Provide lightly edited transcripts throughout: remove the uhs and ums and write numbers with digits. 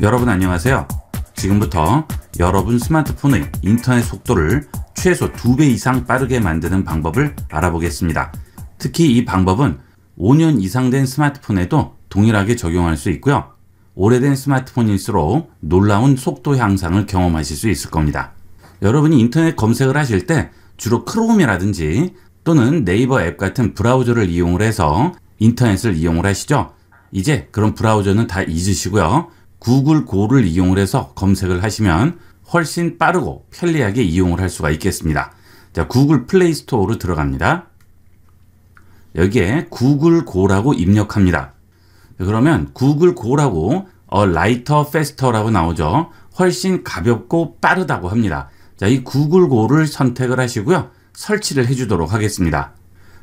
여러분 안녕하세요. 지금부터 여러분 스마트폰의 인터넷 속도를 최소 2배 이상 빠르게 만드는 방법을 알아보겠습니다. 특히 이 방법은 5년 이상 된 스마트폰에도 동일하게 적용할 수 있고요. 오래된 스마트폰일수록 놀라운 속도 향상을 경험하실 수 있을 겁니다. 여러분이 인터넷 검색을 하실 때 주로 크롬이라든지 또는 네이버 앱 같은 브라우저를 이용을 해서 인터넷을 이용을 하시죠. 이제 그런 브라우저는 다 잊으시고요. 구글 고를 이용을 해서 검색을 하시면 훨씬 빠르고 편리하게 이용을 할 수가 있겠습니다. 자, 구글 플레이 스토어로 들어갑니다. 여기에 구글 고라고 입력합니다. 그러면 구글 고라고 lighter, faster라고 나오죠. 훨씬 가볍고 빠르다고 합니다. 자, 이 구글 고를 선택을 하시고요. 설치를 해주도록 하겠습니다.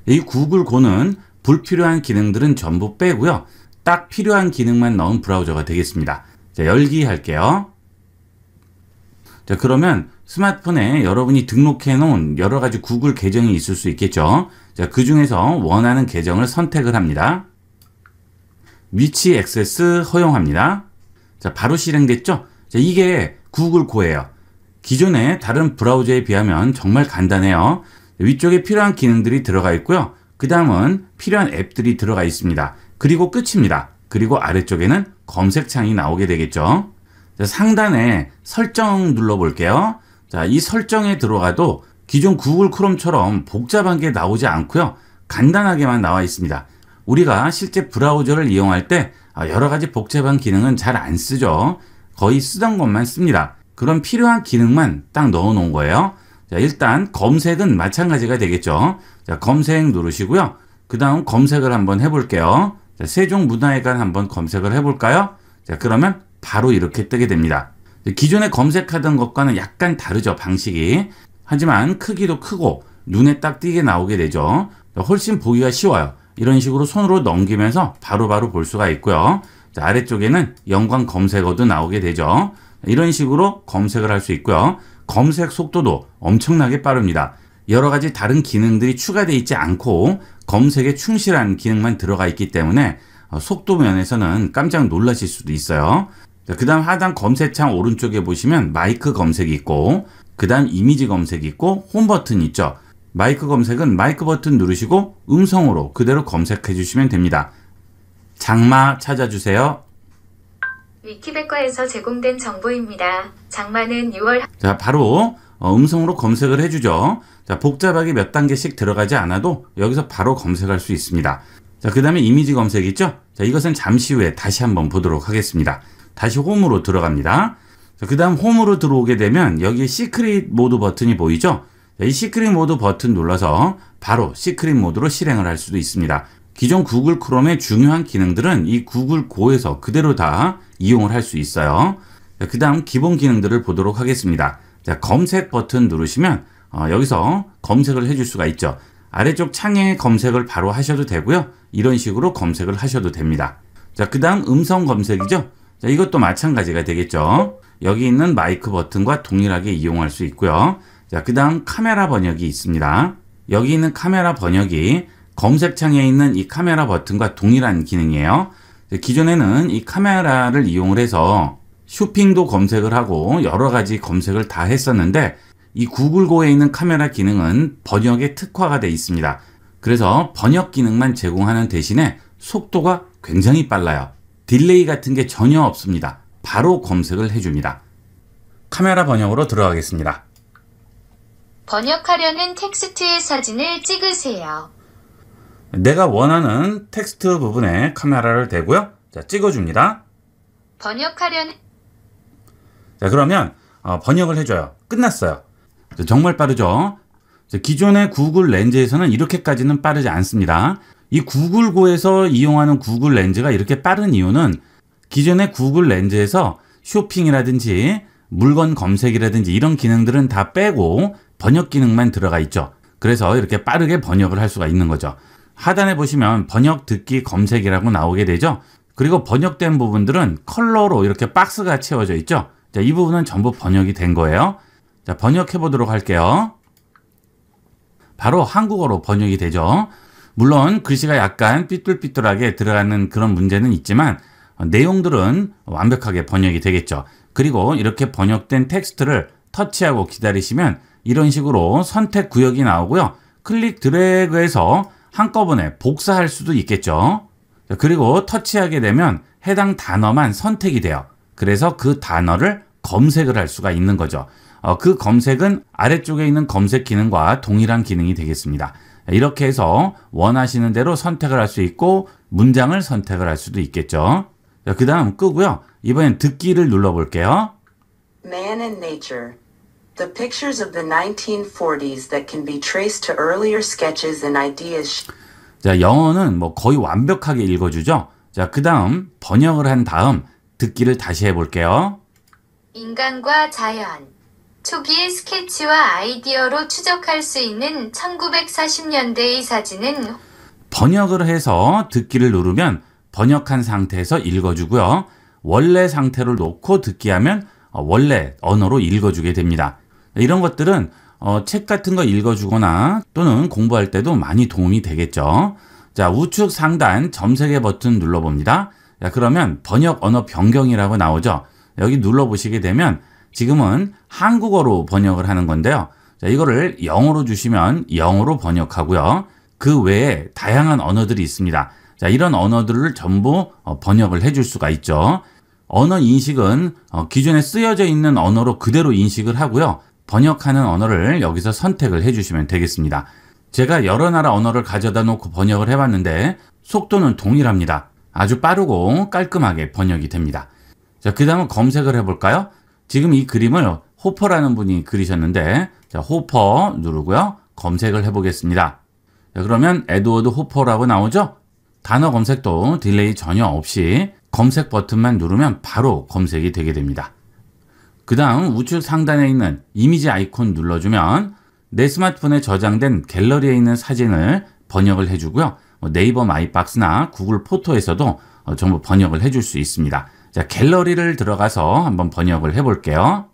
이 구글 고는 불필요한 기능들은 전부 빼고요. 딱 필요한 기능만 넣은 브라우저가 되겠습니다. 자, 열기 할게요. 자, 그러면 스마트폰에 여러분이 등록해 놓은 여러 가지 구글 계정이 있을 수 있겠죠. 자, 그 중에서 원하는 계정을 선택을 합니다. 위치 액세스 허용합니다. 자, 바로 실행됐죠? 자, 이게 구글 고예요. 기존의 다른 브라우저에 비하면 정말 간단해요. 위쪽에 필요한 기능들이 들어가 있고요. 그 다음은 필요한 앱들이 들어가 있습니다. 그리고 끝입니다. 그리고 아래쪽에는 검색창이 나오게 되겠죠. 자, 상단에 설정 눌러볼게요. 자, 이 설정에 들어가도 기존 구글 크롬처럼 복잡한 게 나오지 않고요. 간단하게만 나와 있습니다. 우리가 실제 브라우저를 이용할 때 여러 가지 복잡한 기능은 잘 안 쓰죠. 거의 쓰던 것만 씁니다. 그런 필요한 기능만 딱 넣어 놓은 거예요. 자, 일단 검색은 마찬가지가 되겠죠. 자, 검색 누르시고요. 그 다음 검색을 한번 해볼게요. 자, 세종문화회관 한번 검색을 해볼까요? 자, 그러면 바로 이렇게 뜨게 됩니다. 기존에 검색하던 것과는 약간 다르죠, 방식이. 하지만 크기도 크고 눈에 딱 띄게 나오게 되죠. 훨씬 보기가 쉬워요. 이런 식으로 손으로 넘기면서 바로바로 볼 수가 있고요. 자, 아래쪽에는 연관 검색어도 나오게 되죠. 이런 식으로 검색을 할 수 있고요. 검색 속도도 엄청나게 빠릅니다. 여러 가지 다른 기능들이 추가되어 있지 않고 검색에 충실한 기능만 들어가 있기 때문에 속도 면에서는 깜짝 놀라실 수도 있어요. 그 다음 하단 검색창 오른쪽에 보시면 마이크 검색이 있고 그 다음 이미지 검색이 있고 홈 버튼이 있죠. 마이크 검색은 마이크 버튼 누르시고 음성으로 그대로 검색해 주시면 됩니다. 장마 찾아주세요. 위키백과에서 제공된 정보입니다. 장마는 6월... 자, 바로 음성으로 검색을 해주죠. 자, 복잡하게 몇 단계씩 들어가지 않아도 여기서 바로 검색할 수 있습니다. 자, 그 다음에 이미지 검색 있죠? 자, 이것은 잠시 후에 다시 한번 보도록 하겠습니다. 다시 홈으로 들어갑니다. 자, 그 다음 홈으로 들어오게 되면 여기 시크릿 모드 버튼이 보이죠? 자, 이 시크릿 모드 버튼 눌러서 바로 시크릿 모드로 실행을 할 수도 있습니다. 기존 구글 크롬의 중요한 기능들은 이 구글 고에서 그대로 다 이용을 할 수 있어요. 그 다음 기본 기능들을 보도록 하겠습니다. 자, 검색 버튼 누르시면 여기서 검색을 해줄 수가 있죠. 아래쪽 창에 검색을 바로 하셔도 되고요. 이런 식으로 검색을 하셔도 됩니다. 자, 그 다음 음성 검색이죠. 자, 이것도 마찬가지가 되겠죠. 여기 있는 마이크 버튼과 동일하게 이용할 수 있고요. 자, 그 다음 카메라 번역이 있습니다. 여기 있는 카메라 번역이 검색창에 있는 이 카메라 버튼과 동일한 기능이에요. 기존에는 이 카메라를 이용을 해서 쇼핑도 검색을 하고 여러 가지 검색을 다 했었는데 이 구글고에 있는 카메라 기능은 번역에 특화가 되어 있습니다. 그래서 번역 기능만 제공하는 대신에 속도가 굉장히 빨라요. 딜레이 같은 게 전혀 없습니다. 바로 검색을 해줍니다. 카메라 번역으로 들어가겠습니다. 번역하려는 텍스트의 사진을 찍으세요. 내가 원하는 텍스트 부분에 카메라를 대고요. 자, 찍어줍니다. 번역하려는... 자, 그러면 번역을 해줘요. 끝났어요. 정말 빠르죠? 기존의 구글 렌즈에서는 이렇게까지는 빠르지 않습니다. 이 구글고에서 이용하는 구글 렌즈가 이렇게 빠른 이유는 기존의 구글 렌즈에서 쇼핑이라든지 물건 검색이라든지 이런 기능들은 다 빼고 번역 기능만 들어가 있죠. 그래서 이렇게 빠르게 번역을 할 수가 있는 거죠. 하단에 보시면 번역, 듣기, 검색이라고 나오게 되죠. 그리고 번역된 부분들은 컬러로 이렇게 박스가 채워져 있죠. 자, 이 부분은 전부 번역이 된 거예요. 자, 번역해 보도록 할게요. 바로 한국어로 번역이 되죠. 물론 글씨가 약간 삐뚤삐뚤하게 들어가는 그런 문제는 있지만 내용들은 완벽하게 번역이 되겠죠. 그리고 이렇게 번역된 텍스트를 터치하고 기다리시면 이런 식으로 선택 구역이 나오고요. 클릭 드래그해서 한꺼번에 복사할 수도 있겠죠. 그리고 터치하게 되면 해당 단어만 선택이 돼요. 그래서 그 단어를 검색을 할 수가 있는 거죠. 그 검색은 아래쪽에 있는 검색 기능과 동일한 기능이 되겠습니다. 이렇게 해서 원하시는 대로 선택을 할 수 있고 문장을 선택을 할 수도 있겠죠. 그 다음 끄고요. 이번엔 듣기를 눌러볼게요. Man and Nature. The pictures of the 1940s that can be traced to earlier sketches and ideas. 자, 영어는 뭐 거의 완벽하게 읽어주죠. 자, 그 다음 번역을 한 다음 듣기를 다시 해볼게요. 인간과 자연. 초기의 스케치와 아이디어로 추적할 수 있는 1940년대의 사진은 번역을 해서 듣기를 누르면 번역한 상태에서 읽어주고요. 원래 상태로 놓고 듣기 하면 원래 언어로 읽어주게 됩니다. 이런 것들은 책 같은 거 읽어주거나 또는 공부할 때도 많이 도움이 되겠죠. 자, 우측 상단 점세개 버튼 눌러봅니다. 자, 그러면 번역 언어 변경이라고 나오죠. 여기 눌러보시게 되면 지금은 한국어로 번역을 하는 건데요. 자, 이거를 영어로 주시면 영어로 번역하고요. 그 외에 다양한 언어들이 있습니다. 자, 이런 언어들을 전부 번역을 해줄 수가 있죠. 언어 인식은 기존에 쓰여져 있는 언어로 그대로 인식을 하고요. 번역하는 언어를 여기서 선택을 해주시면 되겠습니다. 제가 여러 나라 언어를 가져다 놓고 번역을 해봤는데 속도는 동일합니다. 아주 빠르고 깔끔하게 번역이 됩니다. 자, 그 다음은 검색을 해볼까요? 지금 이 그림을 호퍼라는 분이 그리셨는데, 자, 호퍼 누르고요. 검색을 해보겠습니다. 자, 그러면 에드워드 호퍼라고 나오죠? 단어 검색도 딜레이 전혀 없이 검색 버튼만 누르면 바로 검색이 되게 됩니다. 그 다음 우측 상단에 있는 이미지 아이콘 눌러주면 내 스마트폰에 저장된 갤러리에 있는 사진을 번역을 해주고요. 네이버 마이박스나 구글 포토에서도 전부 번역을 해줄 수 있습니다. 자, 갤러리를 들어가서 한번 번역을 해볼게요.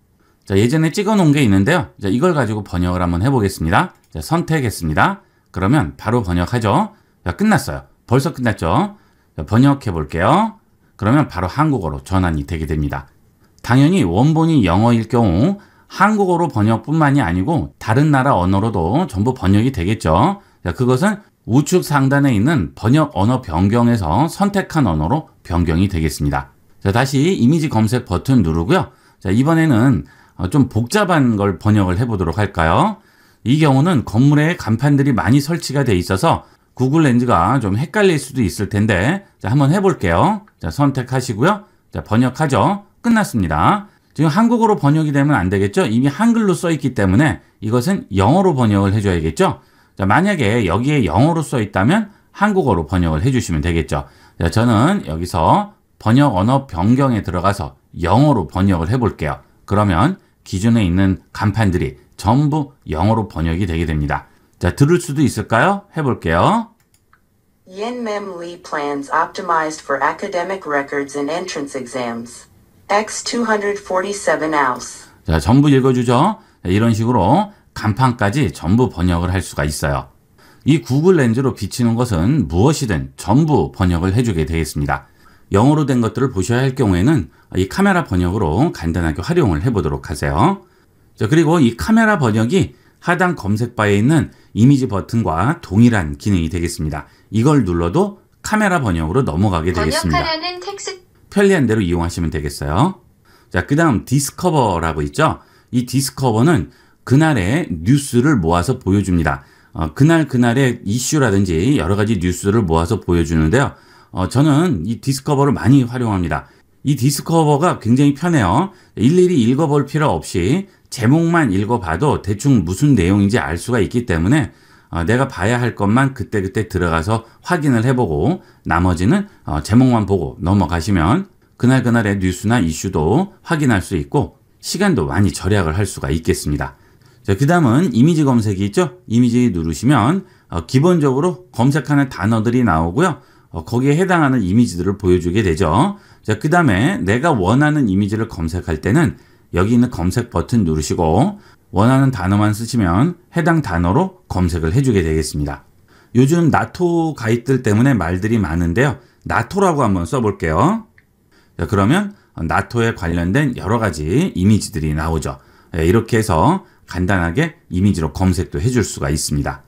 자, 예전에 찍어 놓은 게 있는데요. 자, 이걸 가지고 번역을 한번 해보겠습니다. 자, 선택했습니다. 그러면 바로 번역하죠. 자, 끝났어요. 벌써 끝났죠. 자, 번역해 볼게요. 그러면 바로 한국어로 전환이 되게 됩니다. 당연히 원본이 영어일 경우 한국어로 번역뿐만이 아니고 다른 나라 언어로도 전부 번역이 되겠죠. 자, 그것은 우측 상단에 있는 번역 언어 변경에서 선택한 언어로 변경이 되겠습니다. 자, 다시 이미지 검색 버튼 누르고요. 자, 이번에는 좀 복잡한 걸 번역을 해보도록 할까요? 이 경우는 건물에 간판들이 많이 설치가 돼 있어서 구글 렌즈가 좀 헷갈릴 수도 있을 텐데, 자, 한번 해볼게요. 자, 선택하시고요. 자, 번역하죠. 끝났습니다. 지금 한국어로 번역이 되면 안 되겠죠? 이미 한글로 써 있기 때문에 이것은 영어로 번역을 해줘야겠죠? 자, 만약에 여기에 영어로 써 있다면 한국어로 번역을 해주시면 되겠죠? 자, 저는 여기서 번역 언어 변경에 들어가서 영어로 번역을 해볼게요. 그러면 기존에 있는 간판들이 전부 영어로 번역이 되게 됩니다. 자, 들을 수도 있을까요? 해볼게요. Yen-Mem Lee plans optimized for academic records and entrance exams. X247 ounce. 자, 전부 읽어주죠. 자, 이런 식으로 간판까지 전부 번역을 할 수가 있어요. 이 구글 렌즈로 비치는 것은 무엇이든 전부 번역을 해주게 되겠습니다. 영어로 된 것들을 보셔야 할 경우에는 이 카메라 번역으로 간단하게 활용을 해보도록 하세요. 자, 그리고 이 카메라 번역이 하단 검색바에 있는 이미지 버튼과 동일한 기능이 되겠습니다. 이걸 눌러도 카메라 번역으로 넘어가게 되겠습니다. 번역하려는 텍스트 편리한 대로 이용하시면 되겠어요. 자, 그 다음 디스커버라고 있죠. 이 디스커버는 그날의 뉴스를 모아서 보여줍니다. 그날의 이슈라든지 여러 가지 뉴스를 모아서 보여주는데요. 저는 이 디스커버를 많이 활용합니다. 이 디스커버가 굉장히 편해요. 일일이 읽어볼 필요 없이 제목만 읽어봐도 대충 무슨 내용인지 알 수가 있기 때문에 내가 봐야 할 것만 그때그때 들어가서 확인을 해보고 나머지는 제목만 보고 넘어가시면 그날의 뉴스나 이슈도 확인할 수 있고 시간도 많이 절약을 할 수가 있겠습니다. 자, 그 다음은 이미지 검색이 있죠. 이미지 누르시면 기본적으로 검색하는 단어들이 나오고요. 거기에 해당하는 이미지들을 보여주게 되죠. 자, 그 다음에 내가 원하는 이미지를 검색할 때는 여기 있는 검색 버튼 누르시고 원하는 단어만 쓰시면 해당 단어로 검색을 해주게 되겠습니다. 요즘 나토 가입들 때문에 말들이 많은데요. 나토라고 한번 써볼게요. 자, 그러면 나토에 관련된 여러 가지 이미지들이 나오죠. 이렇게 해서 간단하게 이미지로 검색도 해줄 수가 있습니다.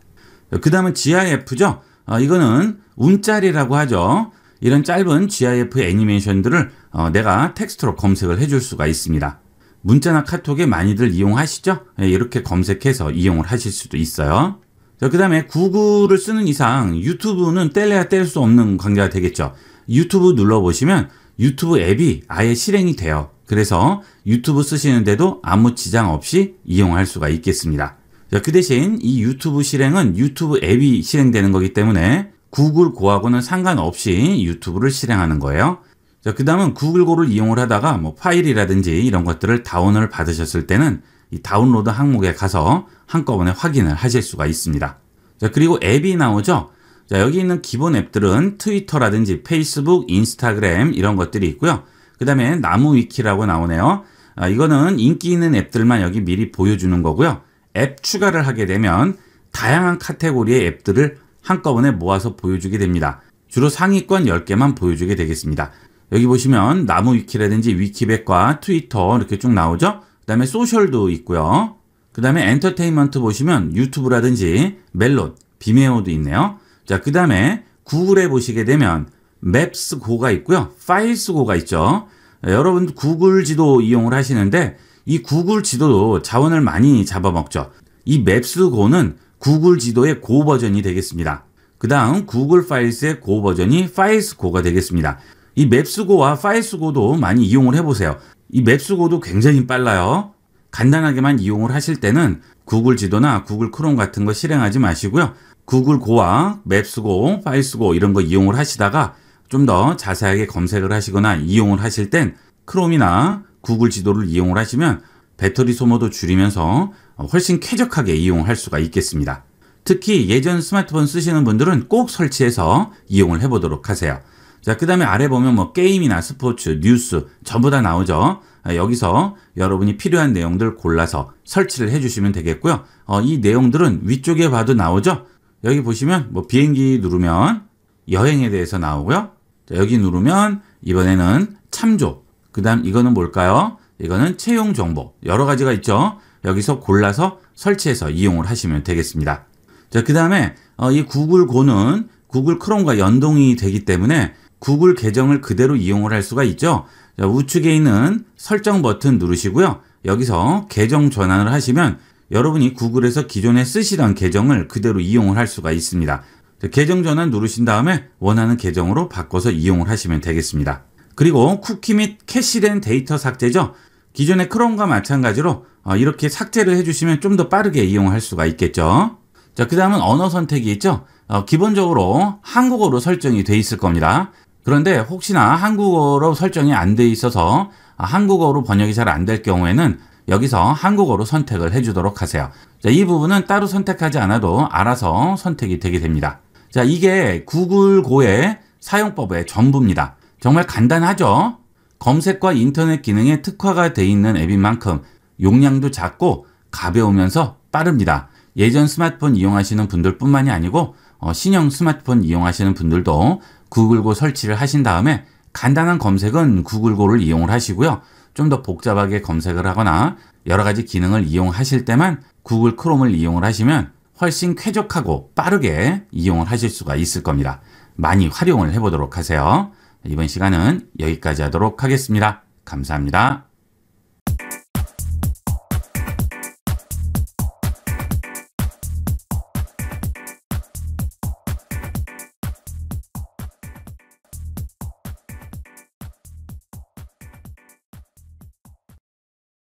그 다음은 GIF죠. 이거는 움짤이라고 하죠. 이런 짧은 GIF 애니메이션들을 내가 텍스트로 검색을 해줄 수가 있습니다. 문자나 카톡에 많이들 이용하시죠? 이렇게 검색해서 이용을 하실 수도 있어요. 그 다음에 구글을 쓰는 이상 유튜브는 뗄래야 뗄 수 없는 관계가 되겠죠. 유튜브 눌러보시면 유튜브 앱이 아예 실행이 돼요. 그래서 유튜브 쓰시는데도 아무 지장 없이 이용할 수가 있겠습니다. 그 대신 이 유튜브 실행은 유튜브 앱이 실행되는 거기 때문에 구글고하고는 상관없이 유튜브를 실행하는 거예요. 자, 그 다음은 구글고를 이용을 하다가 뭐 파일이라든지 이런 것들을 다운을 받으셨을 때는 이 다운로드 항목에 가서 한꺼번에 확인을 하실 수가 있습니다. 자, 그리고 앱이 나오죠. 자, 여기 있는 기본 앱들은 트위터라든지 페이스북, 인스타그램 이런 것들이 있고요. 그 다음에 나무 위키라고 나오네요. 이거는 인기 있는 앱들만 여기 미리 보여주는 거고요. 앱 추가를 하게 되면 다양한 카테고리의 앱들을 한꺼번에 모아서 보여주게 됩니다. 주로 상위권 10개만 보여주게 되겠습니다. 여기 보시면 나무 위키라든지 위키백과 트위터 이렇게 쭉 나오죠. 그 다음에 소셜도 있고요. 그 다음에 엔터테인먼트 보시면 유튜브라든지 멜론, 비메오도 있네요. 자, 그 다음에 구글에 보시게 되면 맵스고가 있고요. 파일스고가 있죠. 여러분 구글 지도 이용을 하시는데 이 구글 지도도 자원을 많이 잡아먹죠. 이 맵스고는 구글 지도의 고 버전이 되겠습니다. 그 다음 구글 파일스의 고 버전이 파일스고가 되겠습니다. 이 맵스고와 파일스고도 많이 이용을 해보세요. 이 맵스고도 굉장히 빨라요. 간단하게만 이용을 하실 때는 구글 지도나 구글 크롬 같은 거 실행하지 마시고요. 구글고와 맵스고, 파일스고 이런 거 이용을 하시다가 좀 더 자세하게 검색을 하시거나 이용을 하실 땐 크롬이나 구글 지도를 이용을 하시면 배터리 소모도 줄이면서 훨씬 쾌적하게 이용할 수가 있겠습니다. 특히 예전 스마트폰 쓰시는 분들은 꼭 설치해서 이용을 해보도록 하세요. 자, 그 다음에 아래 보면 뭐 게임이나 스포츠, 뉴스 전부 다 나오죠. 여기서 여러분이 필요한 내용들 골라서 설치를 해주시면 되겠고요. 이 내용들은 위쪽에 봐도 나오죠. 여기 보시면 뭐 비행기 누르면 여행에 대해서 나오고요. 자, 여기 누르면 이번에는 참조. 그 다음 이거는 뭘까요? 이거는 채용 정보. 여러 가지가 있죠. 여기서 골라서 설치해서 이용을 하시면 되겠습니다. 자, 그 다음에 이 구글고는 구글 크롬과 연동이 되기 때문에 구글 계정을 그대로 이용을 할 수가 있죠. 자, 우측에 있는 설정 버튼 누르시고요. 여기서 계정 전환을 하시면 여러분이 구글에서 기존에 쓰시던 계정을 그대로 이용을 할 수가 있습니다. 자, 계정 전환 누르신 다음에 원하는 계정으로 바꿔서 이용을 하시면 되겠습니다. 그리고 쿠키 및 캐시된 데이터 삭제죠. 기존의 크롬과 마찬가지로 이렇게 삭제를 해주시면 좀 더 빠르게 이용할 수가 있겠죠. 자, 그 다음은 언어 선택이 있죠. 기본적으로 한국어로 설정이 돼 있을 겁니다. 그런데 혹시나 한국어로 설정이 안 돼 있어서 한국어로 번역이 잘 안 될 경우에는 여기서 한국어로 선택을 해주도록 하세요. 자, 이 부분은 따로 선택하지 않아도 알아서 선택이 되게 됩니다. 자, 이게 구글고의 사용법의 전부입니다. 정말 간단하죠? 검색과 인터넷 기능에 특화가 돼 있는 앱인 만큼 용량도 작고 가벼우면서 빠릅니다. 예전 스마트폰 이용하시는 분들 뿐만이 아니고 신형 스마트폰 이용하시는 분들도 구글고 설치를 하신 다음에 간단한 검색은 구글고를 이용을 하시고요. 좀 더 복잡하게 검색을 하거나 여러 가지 기능을 이용하실 때만 구글 크롬을 이용을 하시면 훨씬 쾌적하고 빠르게 이용을 하실 수가 있을 겁니다. 많이 활용을 해보도록 하세요. 이번 시간은 여기까지 하도록 하겠습니다. 감사합니다.